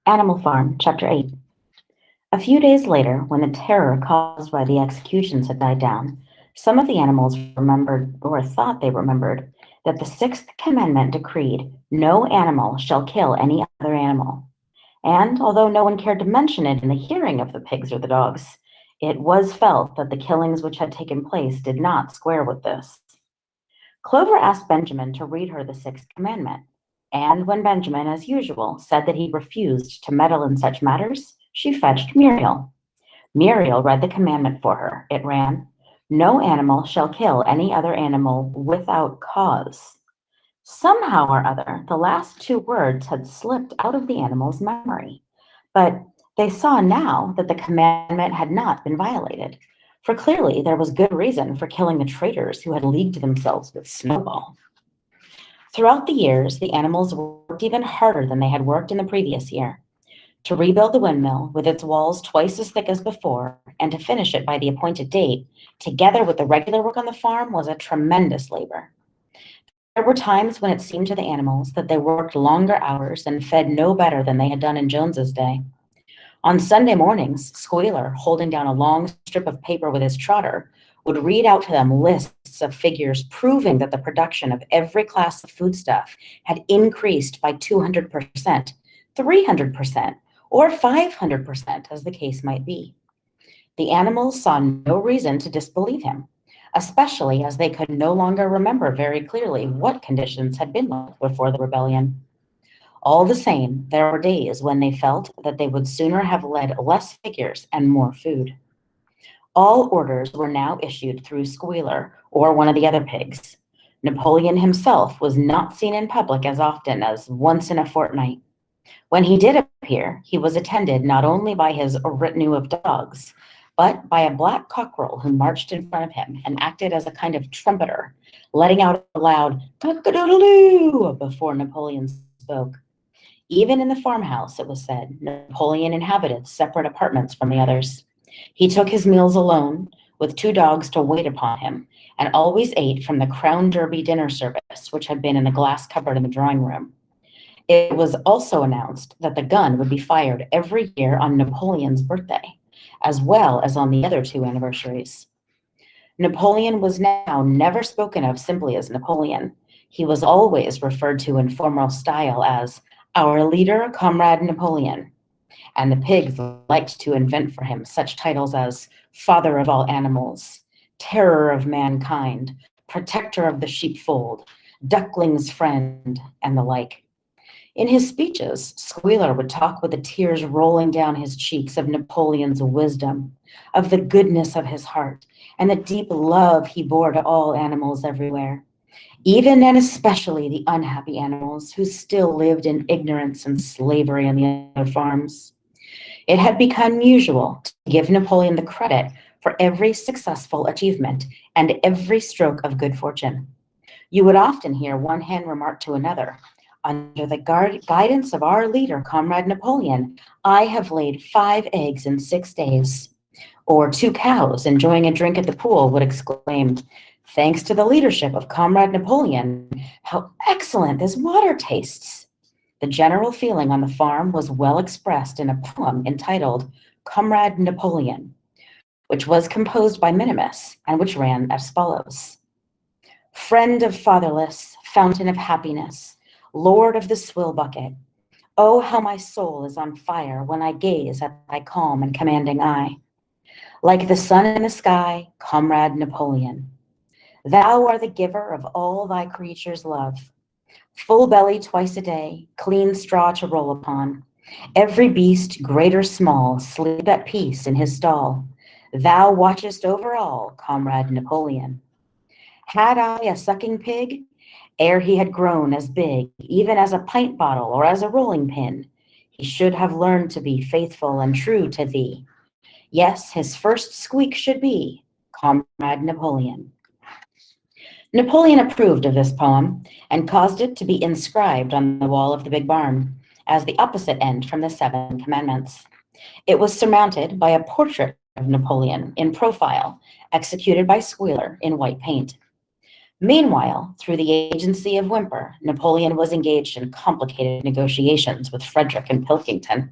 Animal Farm, Chapter 8. A few days later, when the terror caused by the executions had died down, some of the animals remembered, or thought they remembered, that the sixth commandment decreed, "No animal shall kill any other animal." And although no one cared to mention it in the hearing of the pigs or the dogs, it was felt that the killings which had taken place did not square with this. Clover asked Benjamin to read her the sixth commandment, and when Benjamin, as usual, said that he refused to meddle in such matters, she fetched Muriel. Muriel read the commandment for her. It ran, "No animal shall kill any other animal without cause." Somehow or other, the last two words had slipped out of the animal's memory, but they saw now that the commandment had not been violated, for clearly there was good reason for killing the traitors who had leagued themselves with Snowball. Throughout the years, the animals worked even harder than they had worked in the previous year. To rebuild the windmill with its walls twice as thick as before, and to finish it by the appointed date, together with the regular work on the farm, was a tremendous labor. There were times when it seemed to the animals that they worked longer hours and fed no better than they had done in Jones's day. On Sunday mornings, Squealer, holding down a long strip of paper with his trotter, would read out to them lists of figures proving that the production of every class of foodstuff had increased by 200%, 300%, or 500%, as the case might be. The animals saw no reason to disbelieve him, especially as they could no longer remember very clearly what conditions had been like before the rebellion. All the same, there were days when they felt that they would sooner have led less figures and more food. All orders were now issued through Squealer or one of the other pigs. Napoleon himself was not seen in public as often as once in a fortnight. When he did appear, he was attended not only by his retinue of dogs, but by a black cockerel who marched in front of him and acted as a kind of trumpeter, letting out a loud cock-a-doodle-doo before Napoleon spoke. Even in the farmhouse, it was said, Napoleon inhabited separate apartments from the others. He took his meals alone, with two dogs to wait upon him, and always ate from the Crown Derby dinner service, which had been in the glass cupboard in the drawing room. It was also announced that the gun would be fired every year on Napoleon's birthday, as well as on the other two anniversaries. Napoleon was now never spoken of simply as Napoleon. He was always referred to in formal style as our leader, Comrade Napoleon. And the pigs liked to invent for him such titles as Father of all animals, Terror of mankind, Protector of the sheepfold, Duckling's friend, and the like. In his speeches, Squealer would talk with the tears rolling down his cheeks of Napoleon's wisdom, of the goodness of his heart, and the deep love he bore to all animals everywhere, even and especially the unhappy animals who still lived in ignorance and slavery on the other farms. It had become usual to give Napoleon the credit for every successful achievement and every stroke of good fortune. You would often hear one hen remark to another, "Under the guidance of our leader, Comrade Napoleon, I have laid 5 eggs in 6 days." Or two cows enjoying a drink at the pool would exclaim, "Thanks to the leadership of Comrade Napoleon, how excellent this water tastes." The general feeling on the farm was well expressed in a poem entitled Comrade Napoleon, which was composed by Minimus and which ran as follows. "Friend of fatherless, fountain of happiness, Lord of the swill bucket, oh, how my soul is on fire when I gaze at thy calm and commanding eye. Like the sun in the sky, Comrade Napoleon, thou art the giver of all thy creatures' love. Full belly twice a day, clean straw to roll upon. Every beast, great or small, sleep at peace in his stall. Thou watchest over all, Comrade Napoleon. Had I a sucking pig, ere he had grown as big, even as a pint bottle or as a rolling pin, he should have learned to be faithful and true to thee. Yes, his first squeak should be, Comrade Napoleon." Napoleon approved of this poem and caused it to be inscribed on the wall of the big barn as the opposite end from the 7 commandments. It was surmounted by a portrait of Napoleon in profile, executed by Squealer in white paint. Meanwhile, through the agency of Whymper, Napoleon was engaged in complicated negotiations with Frederick and Pilkington.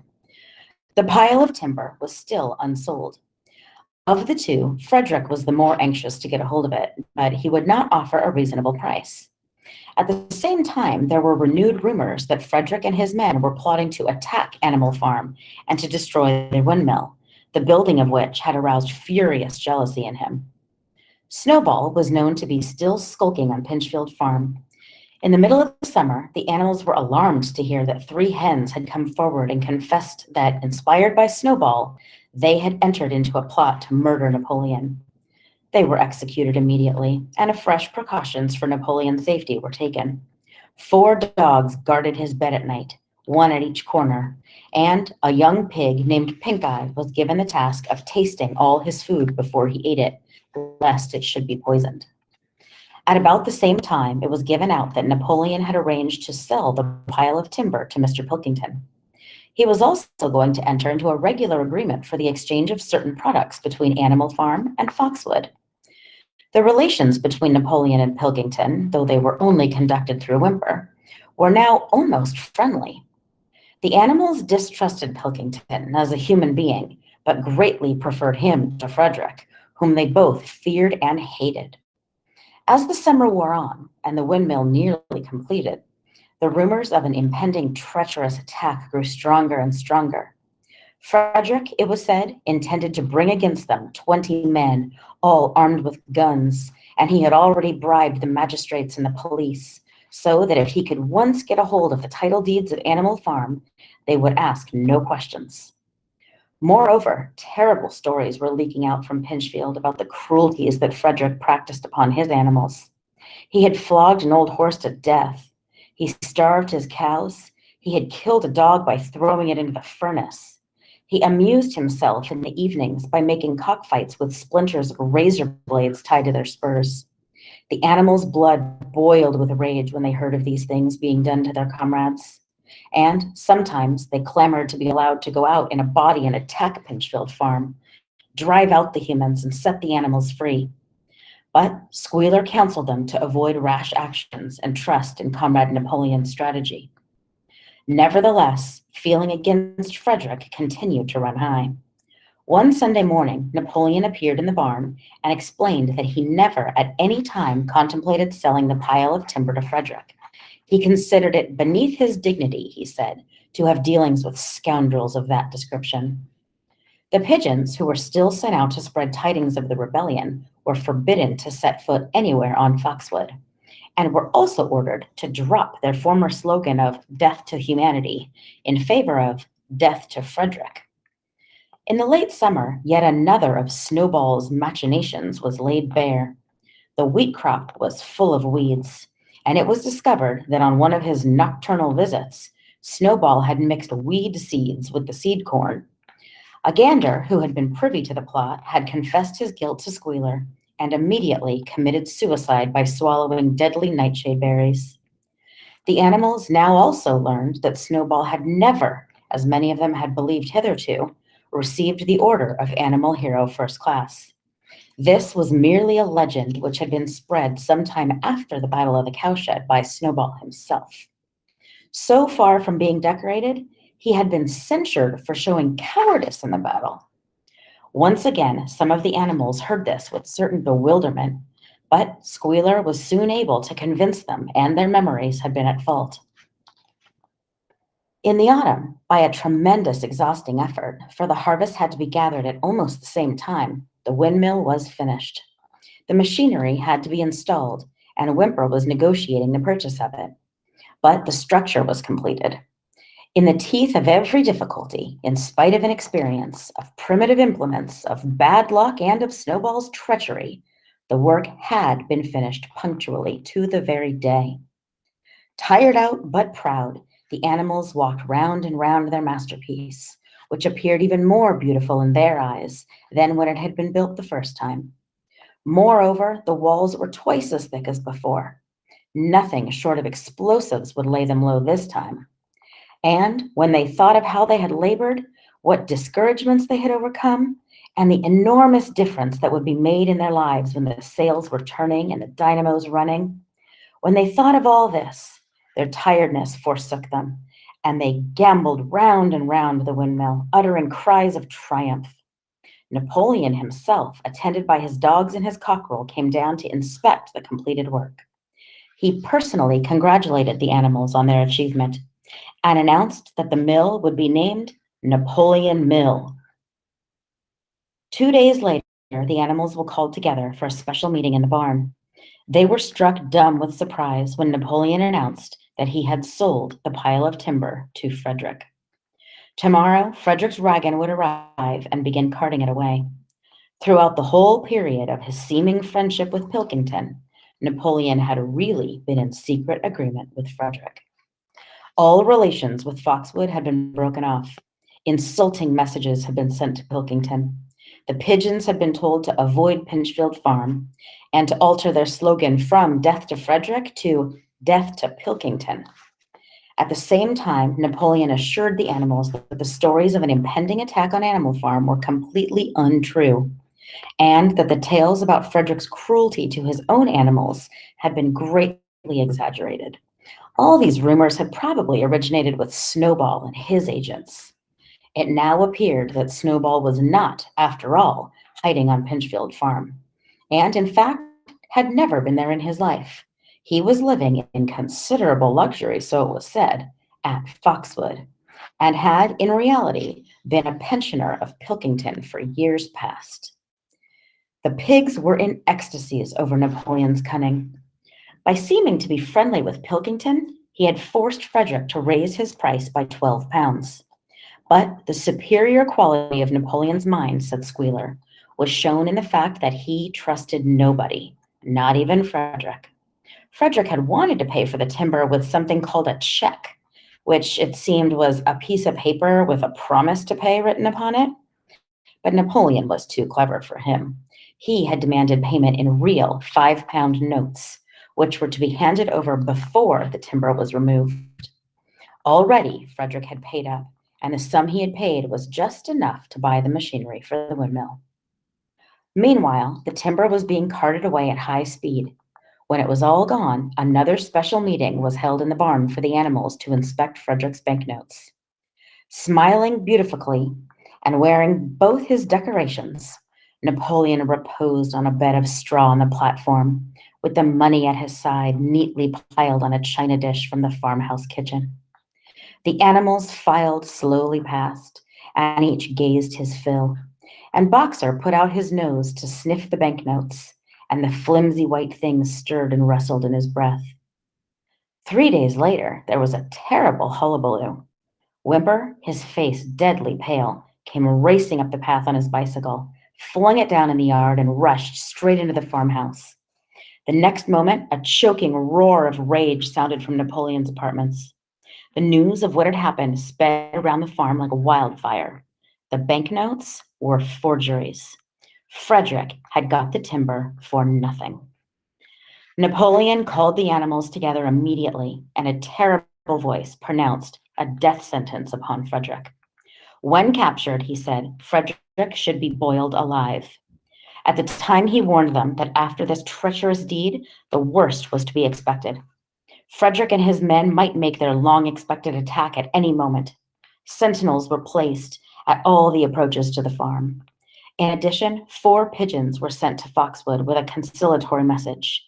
The pile of timber was still unsold. Of the two, Frederick was the more anxious to get a hold of it, but he would not offer a reasonable price. At the same time, there were renewed rumors that Frederick and his men were plotting to attack Animal Farm and to destroy their windmill, the building of which had aroused furious jealousy in him. Snowball was known to be still skulking on Pinchfield Farm. In the middle of the summer, the animals were alarmed to hear that 3 hens had come forward and confessed that, inspired by Snowball, they had entered into a plot to murder Napoleon. They were executed immediately, and fresh precautions for Napoleon's safety were taken. 4 dogs guarded his bed at night, 1 at each corner, and a young pig named Pink Eye was given the task of tasting all his food before he ate it, lest it should be poisoned. At about the same time, it was given out that Napoleon had arranged to sell the pile of timber to Mr. Pilkington. He was also going to enter into a regular agreement for the exchange of certain products between Animal Farm and Foxwood. The relations between Napoleon and Pilkington, though they were only conducted through Whymper, were now almost friendly. The animals distrusted Pilkington as a human being, but greatly preferred him to Frederick, whom they both feared and hated. As the summer wore on and the windmill nearly completed, the rumors of an impending treacherous attack grew stronger and stronger. Frederick, it was said, intended to bring against them 20 men, all armed with guns, and he had already bribed the magistrates and the police, so that if he could once get a hold of the title deeds of Animal Farm, they would ask no questions. Moreover, terrible stories were leaking out from Pinchfield about the cruelties that Frederick practiced upon his animals. He had flogged an old horse to death. He starved his cows. He had killed a dog by throwing it into the furnace. He amused himself in the evenings by making cockfights with splinters of razor blades tied to their spurs. The animals' blood boiled with rage when they heard of these things being done to their comrades. And sometimes they clamored to be allowed to go out in a body and attack Pinchfield Farm, drive out the humans and set the animals free. But Squealer counseled them to avoid rash actions and trust in Comrade Napoleon's strategy. Nevertheless, feeling against Frederick continued to run high. One Sunday morning, Napoleon appeared in the barn and explained that he never at any time contemplated selling the pile of timber to Frederick. He considered it beneath his dignity, he said, to have dealings with scoundrels of that description. The pigeons, who were still sent out to spread tidings of the rebellion, were forbidden to set foot anywhere on Foxwood, and were also ordered to drop their former slogan of "Death to Humanity" in favor of "Death to Frederick." In the late summer, yet another of Snowball's machinations was laid bare. The wheat crop was full of weeds, and it was discovered that on one of his nocturnal visits, Snowball had mixed weed seeds with the seed corn. A gander who had been privy to the plot had confessed his guilt to Squealer and immediately committed suicide by swallowing deadly nightshade berries. The animals now also learned that Snowball had never, as many of them had believed hitherto, received the Order of Animal Hero First Class. This was merely a legend which had been spread sometime after the Battle of the Cowshed by Snowball himself. So far from being decorated, he had been censured for showing cowardice in the battle. Once again, some of the animals heard this with certain bewilderment, but Squealer was soon able to convince them and their memories had been at fault. In the autumn, by a tremendous exhausting effort, for the harvest had to be gathered at almost the same time, the windmill was finished. The machinery had to be installed, and Whymper was negotiating the purchase of it. But the structure was completed. In the teeth of every difficulty, in spite of inexperience, of primitive implements, of bad luck, and of Snowball's treachery, the work had been finished punctually to the very day. Tired out but proud, the animals walked round and round their masterpiece, which appeared even more beautiful in their eyes than when it had been built the first time. Moreover, the walls were twice as thick as before. Nothing short of explosives would lay them low this time. And when they thought of how they had labored, what discouragements they had overcome, and the enormous difference that would be made in their lives when the sails were turning and the dynamos running. When they thought of all this, their tiredness forsook them, and they gamboled round and round the windmill, uttering cries of triumph. Napoleon himself, attended by his dogs and his cockerel, came down to inspect the completed work. He personally congratulated the animals on their achievement and announced that the mill would be named Napoleon Mill. 2 days later, the animals were called together for a special meeting in the barn. They were struck dumb with surprise when Napoleon announced that he had sold the pile of timber to Frederick. Tomorrow, Frederick's wagon would arrive and begin carting it away. Throughout the whole period of his seeming friendship with Pilkington, Napoleon had really been in secret agreement with Frederick. All relations with Foxwood had been broken off. Insulting messages had been sent to Pilkington. The pigeons had been told to avoid Pinchfield Farm and to alter their slogan from Death to Frederick to Death to Pilkington. At the same time, Napoleon assured the animals that the stories of an impending attack on Animal Farm were completely untrue, and that the tales about Frederick's cruelty to his own animals had been greatly exaggerated. All these rumors had probably originated with Snowball and his agents. It now appeared that Snowball was not, after all, hiding on Pinchfield Farm, and in fact had never been there in his life. He was living in considerable luxury, so it was said, at Foxwood, and had, in reality, been a pensioner of Pilkington for years past. The pigs were in ecstasies over Napoleon's cunning. By seeming to be friendly with Pilkington, he had forced Frederick to raise his price by 12 pounds. But the superior quality of Napoleon's mind, said Squealer, was shown in the fact that he trusted nobody, not even Frederick. Frederick had wanted to pay for the timber with something called a check, which it seemed was a piece of paper with a promise to pay written upon it. But Napoleon was too clever for him. He had demanded payment in real 5-pound notes, which were to be handed over before the timber was removed. Already, Frederick had paid up, and the sum he had paid was just enough to buy the machinery for the windmill. Meanwhile, the timber was being carted away at high speed. When it was all gone, another special meeting was held in the barn for the animals to inspect Frederick's banknotes. Smiling beautifully and wearing both his decorations, Napoleon reposed on a bed of straw on the platform, with the money at his side neatly piled on a china dish from the farmhouse kitchen. The animals filed slowly past, and each gazed his fill, and Boxer put out his nose to sniff the banknotes, and the flimsy white things stirred and rustled in his breath. 3 days later, there was a terrible hullabaloo. Whymper, his face deadly pale, came racing up the path on his bicycle, flung it down in the yard, and rushed straight into the farmhouse. The next moment, a choking roar of rage sounded from Napoleon's apartments. The news of what had happened sped around the farm like a wildfire. The banknotes were forgeries. Frederick had got the timber for nothing. Napoleon called the animals together immediately, and a terrible voice pronounced a death sentence upon Frederick. When captured, he said, Frederick should be boiled alive. At the time, he warned them that after this treacherous deed, the worst was to be expected. Frederick and his men might make their long-expected attack at any moment. Sentinels were placed at all the approaches to the farm. In addition, 4 pigeons were sent to Foxwood with a conciliatory message,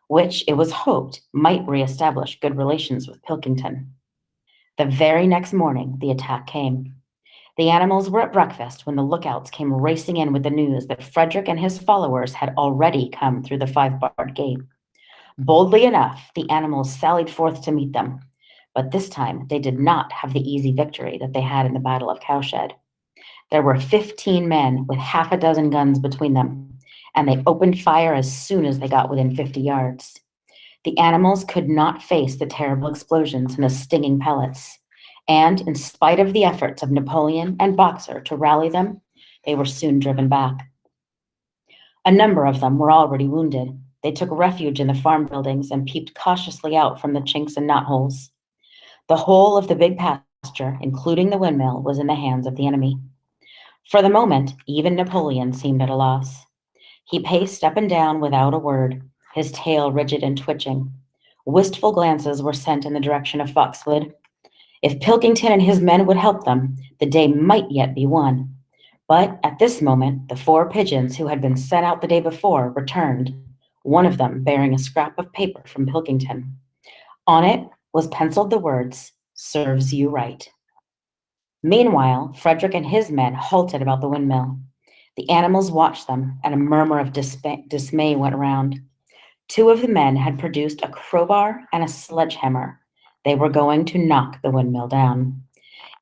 which it was hoped might reestablish good relations with Pilkington. The very next morning, the attack came. The animals were at breakfast when the lookouts came racing in with the news that Frederick and his followers had already come through the 5-barred gate. Boldly enough, the animals sallied forth to meet them, but this time they did not have the easy victory that they had in the Battle of Cowshed. There were 15 men with half a dozen guns between them, and they opened fire as soon as they got within 50 yards. The animals could not face the terrible explosions and the stinging pellets, and in spite of the efforts of Napoleon and Boxer to rally them, they were soon driven back. A number of them were already wounded. They took refuge in the farm buildings and peeped cautiously out from the chinks and knotholes. The whole of the big pasture, including the windmill, was in the hands of the enemy. For the moment, even Napoleon seemed at a loss. He paced up and down without a word, his tail rigid and twitching. Wistful glances were sent in the direction of Foxwood. If Pilkington and his men would help them, the day might yet be won. But at this moment, the 4 pigeons who had been sent out the day before returned, one of them bearing a scrap of paper from Pilkington. On it was penciled the words, "Serves you right." Meanwhile, Frederick and his men halted about the windmill. The animals watched them, and a murmur of dismay went around. 2 of the men had produced a crowbar and a sledgehammer. They were going to knock the windmill down.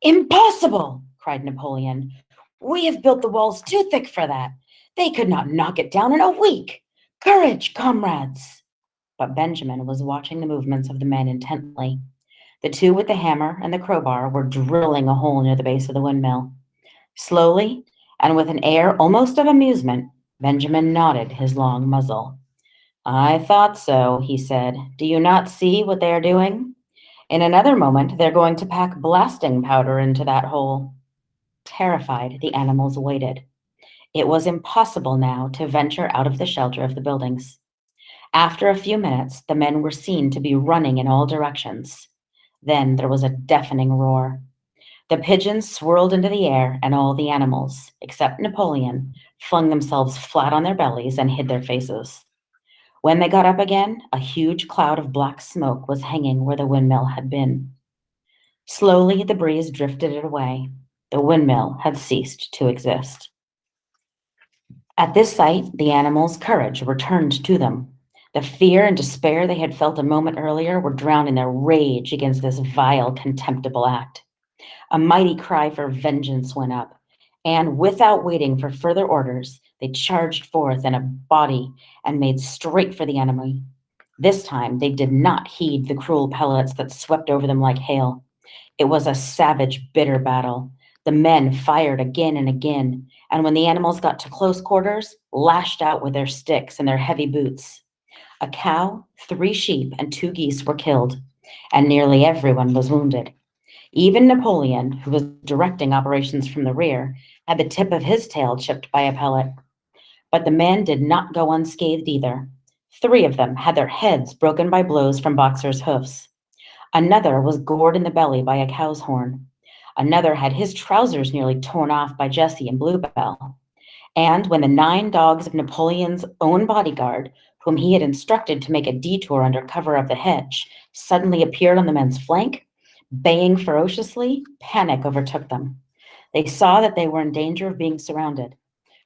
"Impossible!" cried Napoleon. "We have built the walls too thick for that. They could not knock it down in a week. Courage, comrades!" But Benjamin was watching the movements of the men intently. The 2 with the hammer and the crowbar were drilling a hole near the base of the windmill. Slowly, and with an air almost of amusement, Benjamin nodded his long muzzle. "I thought so," he said. "Do you not see what they are doing? In another moment, they're going to pack blasting powder into that hole." Terrified, the animals waited. It was impossible now to venture out of the shelter of the buildings. After a few minutes, the men were seen to be running in all directions. Then there was a deafening roar. The pigeons swirled into the air, and all the animals, except Napoleon, flung themselves flat on their bellies and hid their faces. When they got up again, a huge cloud of black smoke was hanging where the windmill had been. Slowly, the breeze drifted it away. The windmill had ceased to exist. At this sight, the animals' courage returned to them. The fear and despair they had felt a moment earlier were drowned in their rage against this vile, contemptible act. A mighty cry for vengeance went up, and without waiting for further orders, they charged forth in a body and made straight for the enemy. This time, they did not heed the cruel pellets that swept over them like hail. It was a savage, bitter battle. The men fired again and again, and when the animals got to close quarters, lashed out with their sticks and their heavy boots. A cow, 3 sheep, and 2 geese were killed, and nearly everyone was wounded. Even Napoleon, who was directing operations from the rear, had the tip of his tail chipped by a pellet. But the men did not go unscathed either. 3 of them had their heads broken by blows from Boxer's hoofs. Another was gored in the belly by a cow's horn. Another had his trousers nearly torn off by Jessie and Bluebell. And when the 9 dogs of Napoleon's own bodyguard, whom he had instructed to make a detour under cover of the hedge, suddenly appeared on the men's flank, baying ferociously, panic overtook them. They saw that they were in danger of being surrounded.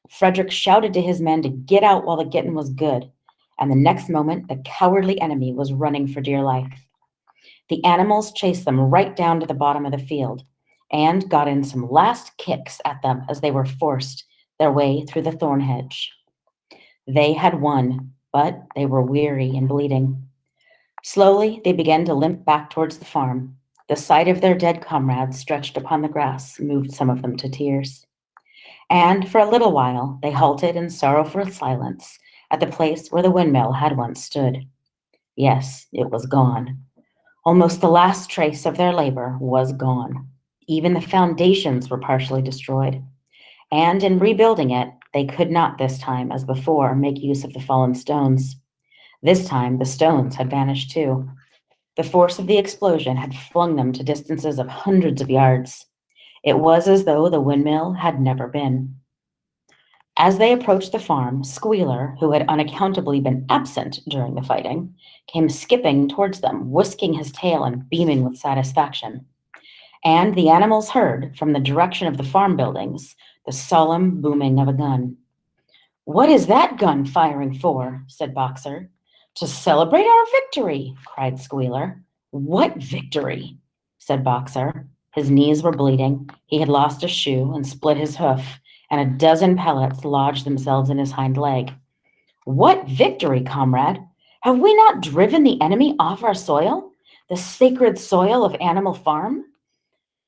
Frederick shouted to his men to get out while the getting was good, and the next moment the cowardly enemy was running for dear life. The animals chased them right down to the bottom of the field and got in some last kicks at them as they were forced their way through the thorn hedge. They had won, but they were weary and bleeding. Slowly, they began to limp back towards the farm. The sight of their dead comrades stretched upon the grass moved some of them to tears. And for a little while, they halted in sorrowful silence at the place where the windmill had once stood. Yes, it was gone. Almost the last trace of their labor was gone. Even the foundations were partially destroyed. And in rebuilding it, they could not this time, as before, make use of the fallen stones. This time, the stones had vanished too. The force of the explosion had flung them to distances of hundreds of yards. It was as though the windmill had never been. As they approached the farm, Squealer, who had unaccountably been absent during the fighting, came skipping towards them, whisking his tail and beaming with satisfaction. And the animals heard, from the direction of the farm buildings, the solemn booming of a gun. "What is that gun firing for?" said Boxer. "To celebrate our victory," cried Squealer. "What victory?" said Boxer. His knees were bleeding, he had lost a shoe and split his hoof, and a dozen pellets lodged themselves in his hind leg. "What victory, comrade? Have we not driven the enemy off our soil, the sacred soil of Animal Farm?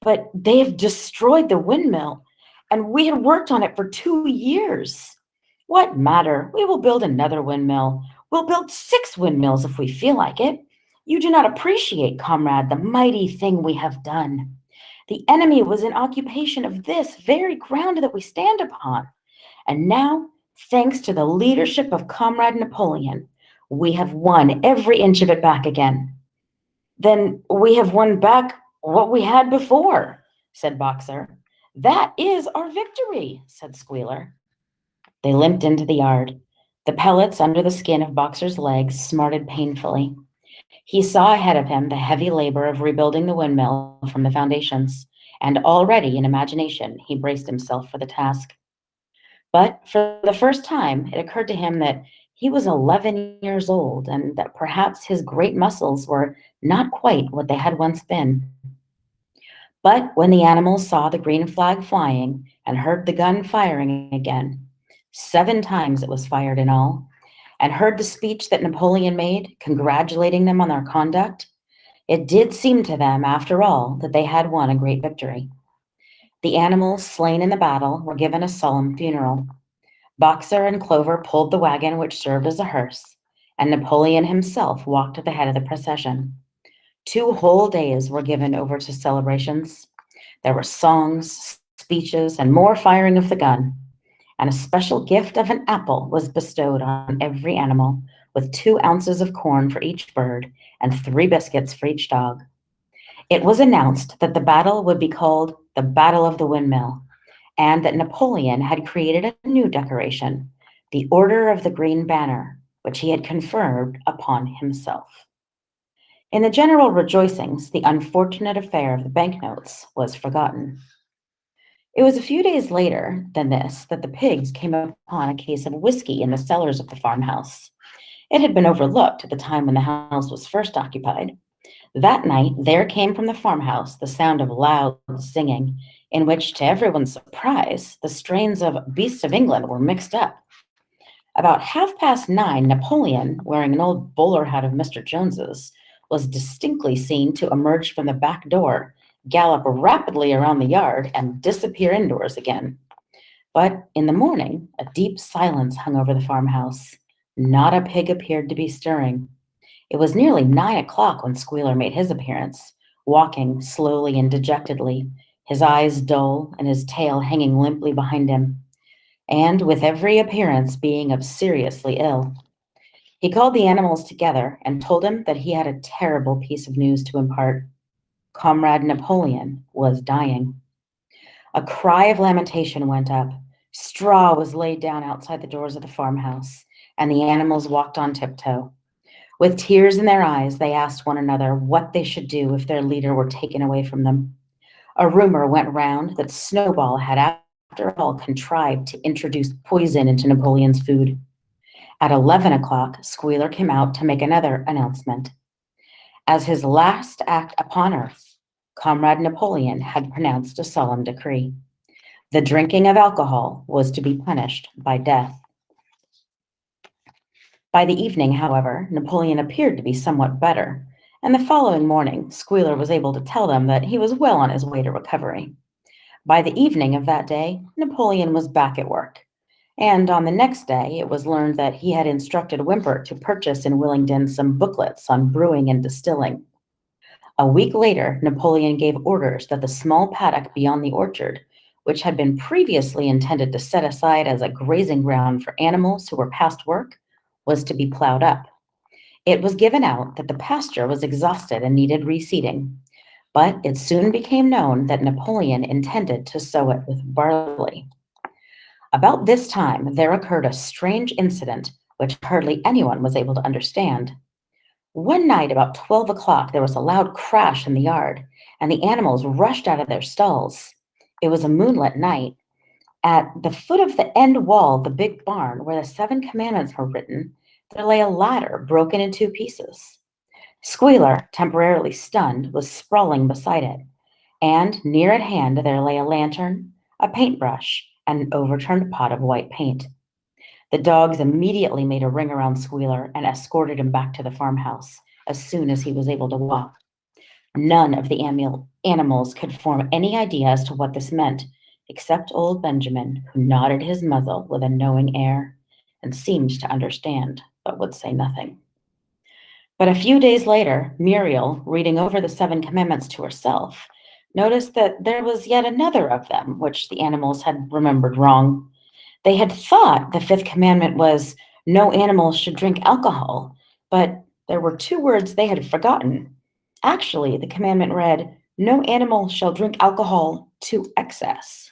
But they have destroyed the windmill, and we had worked on it for 2 years. What matter? We will build another windmill. We'll build 6 windmills if we feel like it. You do not appreciate, comrade, the mighty thing we have done. The enemy was in occupation of this very ground that we stand upon. And now, thanks to the leadership of Comrade Napoleon, we have won every inch of it back again. Then we have won back what we had before, said Boxer. That is our victory, said Squealer. They limped into the yard. The pellets under the skin of Boxer's legs smarted painfully. He saw ahead of him the heavy labor of rebuilding the windmill from the foundations, and already in imagination he braced himself for the task. But for the first time, it occurred to him that he was 11 years old and that perhaps his great muscles were not quite what they had once been. But when the animals saw the green flag flying and heard the gun firing again, 7 times it was fired in all, and heard the speech that Napoleon made, congratulating them on their conduct, it did seem to them, after all, that they had won a great victory. The animals slain in the battle were given a solemn funeral. Boxer and Clover pulled the wagon which served as a hearse, and Napoleon himself walked at the head of the procession. 2 whole days were given over to celebrations. There were songs, speeches, and more firing of the gun, and a special gift of an apple was bestowed on every animal, with 2 ounces of corn for each bird and 3 biscuits for each dog. It was announced that the battle would be called the Battle of the Windmill, and that Napoleon had created a new decoration, the Order of the Green Banner, which he had conferred upon himself. In the general rejoicings, the unfortunate affair of the banknotes was forgotten. It was a few days later than this that the pigs came upon a case of whiskey in the cellars of the farmhouse. It had been overlooked at the time when the house was first occupied. That night, there came from the farmhouse the sound of loud singing, in which, to everyone's surprise, the strains of Beasts of England were mixed up. About 9:30, Napoleon, wearing an old bowler hat of Mr. Jones's, was distinctly seen to emerge from the back door, gallop rapidly around the yard, and disappear indoors again. But in the morning, a deep silence hung over the farmhouse. Not a pig appeared to be stirring. It was nearly 9 o'clock when Squealer made his appearance, walking slowly and dejectedly, his eyes dull and his tail hanging limply behind him, and with every appearance being of seriously ill. He called the animals together and told them that he had a terrible piece of news to impart. Comrade Napoleon was dying. A cry of lamentation went up. Straw was laid down outside the doors of the farmhouse, and the animals walked on tiptoe. With tears in their eyes, they asked one another what they should do if their leader were taken away from them. A rumor went round that Snowball had, after all, contrived to introduce poison into Napoleon's food. At 11 o'clock, Squealer came out to make another announcement. As his last act upon earth, Comrade Napoleon had pronounced a solemn decree. The drinking of alcohol was to be punished by death. By the evening, however, Napoleon appeared to be somewhat better, and the following morning, Squealer was able to tell them that he was well on his way to recovery. By the evening of that day, Napoleon was back at work, and on the next day, it was learned that he had instructed Whymper to purchase in Willingdon some booklets on brewing and distilling. A week later, Napoleon gave orders that the small paddock beyond the orchard, which had been previously intended to set aside as a grazing ground for animals who were past work, was to be plowed up. It was given out that the pasture was exhausted and needed reseeding, but it soon became known that Napoleon intended to sow it with barley. About this time, there occurred a strange incident which hardly anyone was able to understand. One night, about 12 o'clock, there was a loud crash in the yard, and the animals rushed out of their stalls. It was a moonlit night. At the foot of the end wall of the big barn, where the 7 commandments were written, there lay a ladder broken in 2 pieces. Squealer, temporarily stunned, was sprawling beside it, and near at hand there lay a lantern, a paintbrush, and an overturned pot of white paint. The dogs immediately made a ring around Squealer and escorted him back to the farmhouse as soon as he was able to walk. None of the animals could form any idea as to what this meant, except old Benjamin, who nodded his muzzle with a knowing air and seemed to understand, but would say nothing. But a few days later, Muriel, reading over the 7 commandments to herself, noticed that there was yet another of them, which the animals had remembered wrong. They had thought the fifth commandment was, no animal should drink alcohol, but there were two words they had forgotten. Actually, the commandment read, no animal shall drink alcohol to excess.